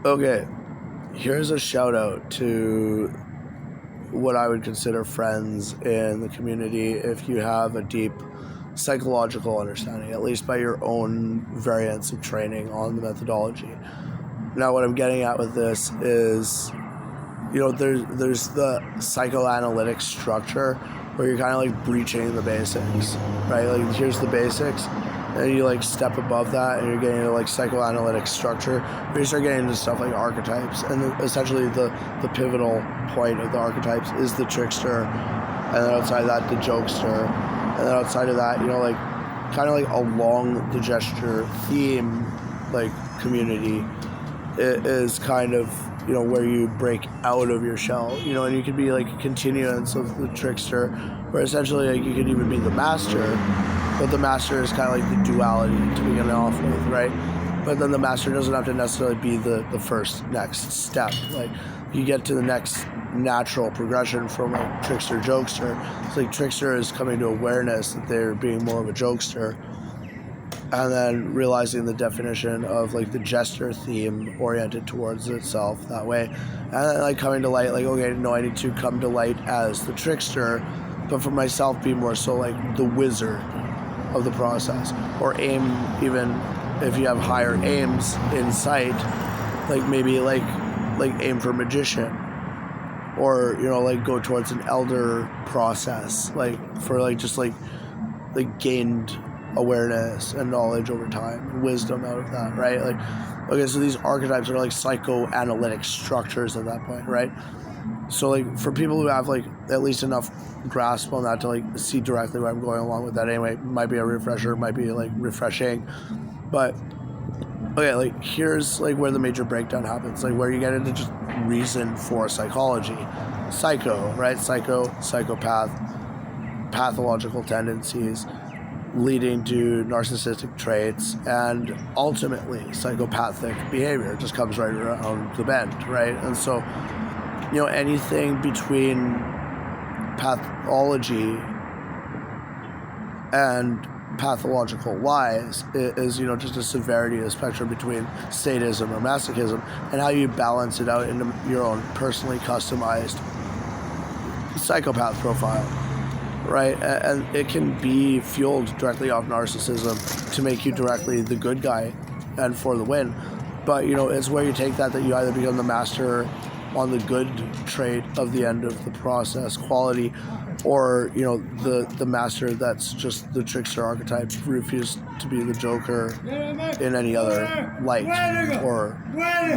Okay, here's a shout out to what I would consider friends in the community if you have a deep psychological understanding, at least by your own variants of training on the methodology. Now, what I'm getting at with this is, there's the psychoanalytic structure where you're kind of like breaching the basics, right? Like, here's the basics, and you like step above that, and you're getting into like psychoanalytic structure, where you start getting into stuff like archetypes, and essentially the pivotal point of the archetypes is the trickster, and then outside of that, the jokester, and then outside of that, like kind of like along the gesture theme, like community, it is kind of where you break out of your shell, and you could be like a continuance of the trickster, where essentially like you could even be the master, but the master is kind of like the duality to begin off with, right? But then the master doesn't have to necessarily be the first next step. Like, you get to the next natural progression from like trickster jokester. It's like trickster is coming to awareness that they're being more of a jokester, and then realizing the definition of like the jester theme oriented towards itself that way, and then like coming to light, like, okay, no, I need to come to light as the trickster, but for myself be more so like the wizard of the process, or aim, even if you have higher aims in sight, like maybe like aim for magician, or like go towards an elder process, like for like just like gained awareness and knowledge over time and wisdom out of that, right? Like, okay, so these archetypes are like psychoanalytic structures at that point, right? So like for people who have like at least enough grasp on that to like see directly where I'm going along with that anyway, might be a refresher, might be like refreshing, but okay, like here's like where the major breakdown happens, like where you get into just reason for psychology. Psycho, right? Psychopath, pathological tendencies leading to narcissistic traits, and ultimately psychopathic behavior just comes right around the bend, right? And so, anything between pathology and pathological lies is just a severity of the spectrum between sadism or masochism, and how you balance it out into your own personally customized psychopath profile, right? And it can be fueled directly off narcissism to make you directly the good guy and for the win. But it's where you take that you either become the master on the good trait of the end of the process quality, or the master that's just the trickster archetype, refused to be the joker in any other light or